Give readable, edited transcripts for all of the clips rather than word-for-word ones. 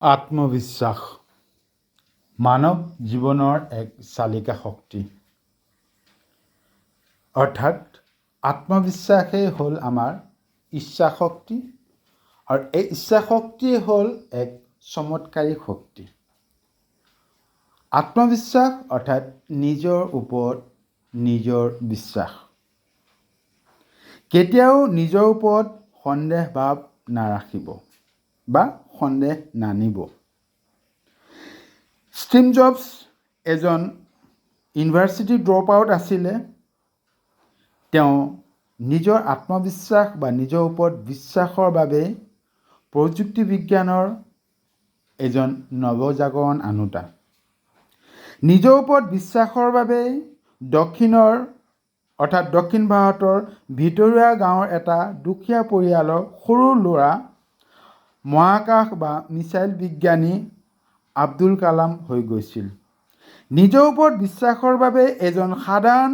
আত্মবিশ্বাস মানৱ জীৱনৰ এক চালিকা শক্তি। অৰ্থাৎ আত্মবিশ্বাসেই হ'ল আমাৰ ইচ্ছা শক্তি আৰু এই ইচ্ছা শক্তিয়ে হ'ল এক চমৎকাৰী শক্তি। আত্মবিশ্বাস অৰ্থাৎ নিজৰ ওপৰত নিজৰ বিশ্বাস। কেতিয়াও নিজৰ ওপৰত সন্দেহ ভাৱ নাৰাখিব বা সন্দেহ নানিব। ষ্টিভ জবছ এজন ইউনিভাৰ্চিটি ড্ৰপ আউট আছিলে। তেওঁ নিজৰ আত্মবিশ্বাস বা নিজৰ ওপৰত বিশ্বাসৰ বাবে প্ৰযুক্তি বিজ্ঞানৰ এজন নৱজাগৰণ আনোতা। নিজৰ ওপৰত বিশ্বাসৰ বাবে দক্ষিণ ভাৰতৰ ভিতৰুৱা গাঁৱৰ এটা দুখীয়া পৰিয়ালৰ সৰু ল'ৰা মহাকাশ বা মিছাইল বিজ্ঞানী আব্দুল কালাম হৈ গৈছিল। নিজৰ ওপৰত বিশ্বাসৰ বাবে এজন সাধাৰণ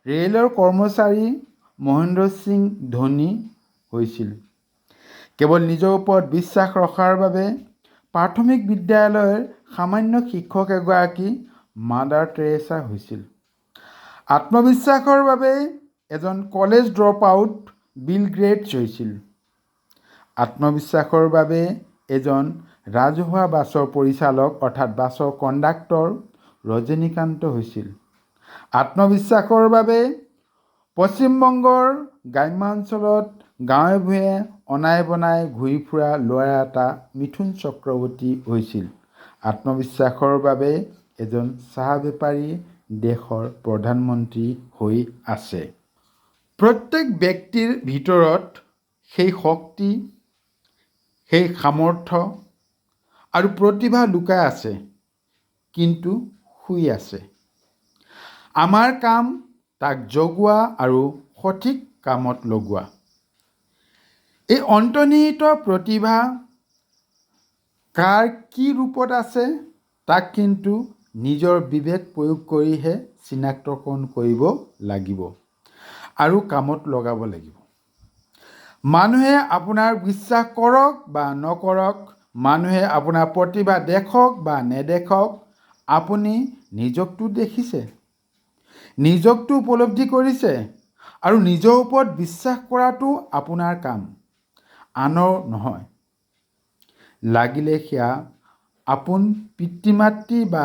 ৰেলৰ কৰ্মচাৰী মহেন্দ্ৰ সিং ধোনী হৈছিল। কেৱল নিজৰ ওপৰত বিশ্বাস ৰখাৰ বাবে প্ৰাথমিক বিদ্যালয়ৰ সামান্য শিক্ষক এগৰাকী মাদাৰ টেৰেছা হৈছিল। আত্মবিশ্বাসৰ বাবে এজন college drop out Bill Gates হৈছিল। আত্মবিশ্বাসৰ বাবে এজন ৰাজহুৱা বাছৰ পৰিচালক অৰ্থাৎ বাছৰ কণ্ডাক্টৰ ৰজনীকান্ত হৈছিল। আত্মবিশ্বাসৰ বাবে পশ্চিমবংগৰ গ্ৰাম্যাঞ্চলত গাঁৱে ভূঞে অনাই বনাই ঘূৰি ফুৰা ল'ৰা এটা মিথুন চক্ৰৱৰ্তী হৈছিল। আত্মবিশ্বাসৰ বাবে এজন চাহ বেপাৰী দেশৰ প্ৰধানমন্ত্ৰী হৈ আছে। প্ৰত্যেক ব্যক্তিৰ ভিতৰত সেই শক্তি, সেই সামৰ্থ্য আৰু প্ৰতিভা লুকাই আছে, কিন্তু শুই আছে। আমাৰ কাম তাক জগোৱা আৰু সঠিক কামত লগোৱা। এই অন্তৰ্নিহিত প্ৰতিভা কাৰ কি ৰূপত আছে তাক কিন্তু নিজৰ বিবেক প্ৰয়োগ কৰিহে চিনাক্তকৰণ কৰিব লাগিব আৰু কামত লগাব লাগিব। মানুহে আপোনাক বিশ্বাস কৰক বা নকৰক, মানুহে আপোনাৰ প্ৰতিভা দেখক বা নেদেখক, আপুনি নিজকতো দেখিছে, নিজকতো উপলব্ধি কৰিছে আৰু নিজৰ ওপৰত বিশ্বাস কৰাটো আপোনাৰ কাম, আনৰ নহয়। লাগিলে সেয়া আপোন পিতৃ মাতৃ বা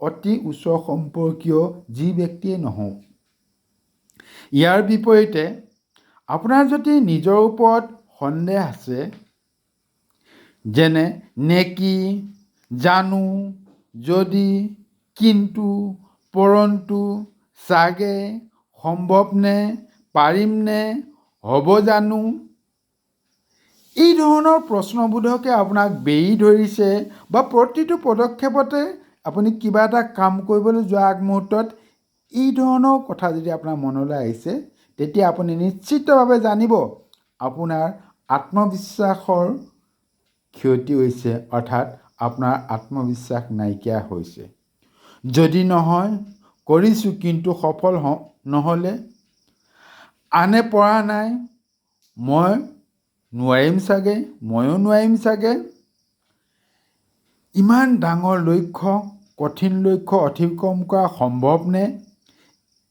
অতি ওচৰ সম্পৰ্কীয় যি ব্যক্তিয়ে নহওক। ইয়াৰ বিপৰীতে আপোনাৰ যদি নিজৰ ওপৰত সন্দেহ আছে, যেনে নেকি, জানো, যদি, কিন্তু, পৰন্তু, চাগে, সম্ভৱনে, পাৰিমনে, হ'ব জানো, এই ধৰণৰ প্ৰশ্নবোধকে আপোনাক বেৰি ধৰিছে বা প্ৰতিটো পদক্ষেপতে আপুনি কিবা এটা কাম কৰিবলৈ যোৱা আগমুহূৰ্তত এই ধৰণৰ কথা যদি আপোনাৰ মনলৈ আহিছে, তেতিয়া আপুনি নিশ্চিতভাৱে জানিব আপোনাৰ আত্মবিশ্বাসৰ ক্ষতি হৈছে, অৰ্থাৎ আপোনাৰ আত্মবিশ্বাস নাইকিয়া হৈছে। যদি নহয়, কৰিছোঁ কিন্তু সফল নহ'লে, আনে পৰা নাই, মই নোৱাৰিম চাগে, ময়ো নোৱাৰিম চাগে, ইমান ডাঙৰ লক্ষ্য, কঠিন লক্ষ্য অতিক্ৰম কৰা সম্ভৱনে,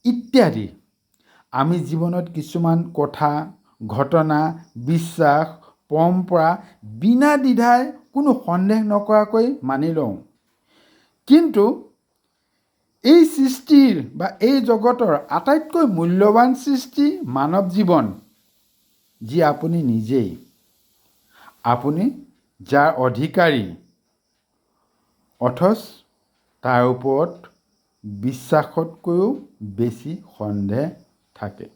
ইত্যাদি। আমি জীৱনত কিছুমান কথা, ঘটনা, বিশ্বাস, পৰম্পৰা বিনা দ্বিধাই কোনো সন্দেহ নকৰাকৈ মানি লওঁ। কিন্তু এই সৃষ্টিৰ বা এই জগতৰ আটাইতকৈ মূল্যৱান সৃষ্টি মানৱ জীৱন, যি আপুনি নিজেই, আপুনি যাৰ অধিকাৰী, অথচ তাৰ ওপৰত বিশ্বাসতকৈও বেছি সন্দেহ থাকে।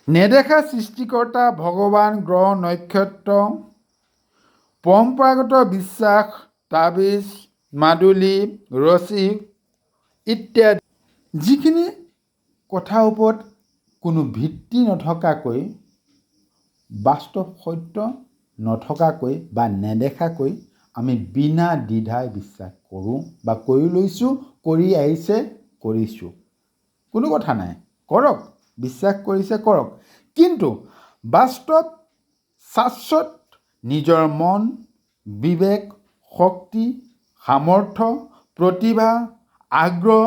নেদেখা সৃষ্টিকৰ্তা, ভগৱান, গ্ৰহ, নক্ষত্ৰ, পৰম্পৰাগত বিশ্বাস, তাবিজ, মাদুলি, ৰছী ইত্যাদি, যিখিনি কথাৰ ওপৰত কোনো ভিত্তি নথকাকৈ, বাস্তৱ সত্য নথকাকৈ বা নেদেখাকৈ আমি বিনা দ্বিধাই বিশ্বাস কৰোঁ বা কৰি লৈছোঁ, কৰি আহিছে, কৰিছোঁ। কোনো কথা নাই, কৰক, বিশ্বাস কৰিছে কৰক। কিন্তু বাস্তৱ শাশ্বত নিজৰ মন, বিবেক, শক্তি, সামৰ্থ্য, প্ৰতিভা, আগ্ৰহ,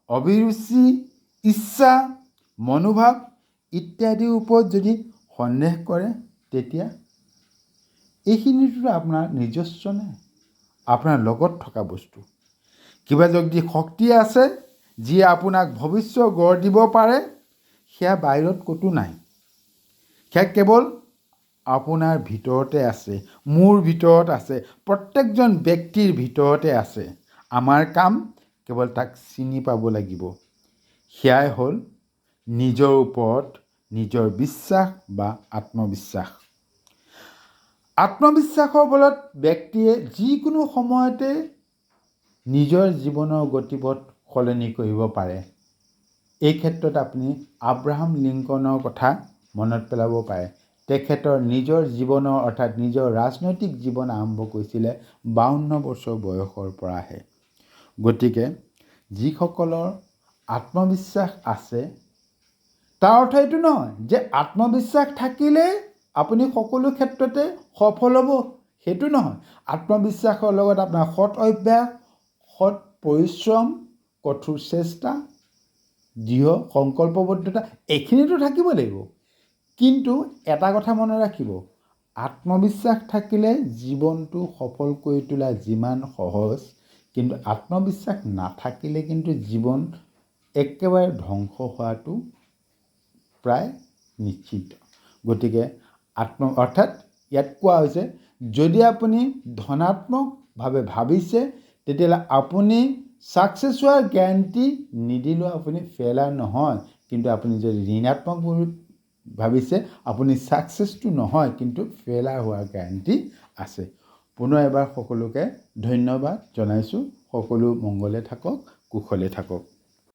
অভিৰুচি, ইচ্ছা, মনোভাৱ ইত্যাদিৰ ওপৰত যদি সন্দেহ কৰে, তেতিয়া এইখিনিতো আপোনাৰ নিজস্ব নাই, আপোনাৰ লগত থকা বস্তু। কিবা যদি শক্তি আছে যিয়ে আপোনাক ভৱিষ্যত গঢ় দিব পাৰে, সেয়া বাহিৰত ক'তো নাই, সেয়া কেৱল আপোনাৰ ভিতৰতে আছে, মোৰ ভিতৰত আছে, প্ৰত্যেকজন ব্যক্তিৰ ভিতৰতে আছে। আমাৰ কাম কেৱল তাক চিনি পাব লাগিব। সেয়াই হ'ল নিজৰ ওপৰত নিজৰ বিশ্বাস বা আত্মবিশ্বাস। আত্মবিশ্বাসৰ বলত ব্যক্তিয়ে যিকোনো সময়তে নিজৰ জীৱনৰ গতিপথ সলনি কৰিব পাৰে। এই ক্ষেত্ৰত আপুনি আব্ৰাহাম লিংকনৰ কথা মনত পেলাব পাৰে। তেখেতৰ নিজৰ জীৱনৰ অৰ্থাৎ নিজৰ ৰাজনৈতিক জীৱন আৰম্ভ কৰিছিলে 52 বছৰ বয়সৰ পৰাহে। গতিকে যিসকলৰ আত্মবিশ্বাস আছে, তাৰ অৰ্থ এইটো নহয় যে আত্মবিশ্বাস থাকিলে আপুনি সকলো ক্ষেত্ৰতে সফল হ'ব, সেইটো নহয়। আত্মবিশ্বাসৰ লগত আপোনাৰ সৎ অভ্যাস, সৎ পৰিশ্ৰম, কঠোৰ চেষ্টা, দৃঢ় সংকল্পবদ্ধতা এইখিনিতো থাকিব লাগিব। কিন্তু এটা কথা মনত ৰাখিব, আত্মবিশ্বাস থাকিলে জীৱনটো সফল কৰি তোলা যিমান সহজ, কিন্তু আত্মবিশ্বাস নাথাকিলে কিন্তু জীৱন একেবাৰে ধ্বংস হোৱাটো প্ৰায় নিশ্চিত। গতিকে অৰ্থাৎ ইয়াত কোৱা হৈছে, যদি আপুনি ধনাত্মকভাৱে ভাবিছে, তেতিয়াহ'লে আপুনি ছাকচেছ হোৱাৰ গেৰাণ্টি নিদিলেও আপুনি ফেইলাৰ নহয়। কিন্তু আপুনি যদি ঋণাত্মক ভাবিছে, আপুনি ছাকচেছটো নহয়, কিন্তু ফেইলাৰ হোৱাৰ গেৰাণ্টি আছে। পুনৰ এবাৰ সকলোকে ধন্যবাদ জনাইছোঁ। সকলো মংগলে থাকক, কুশলে থাকক।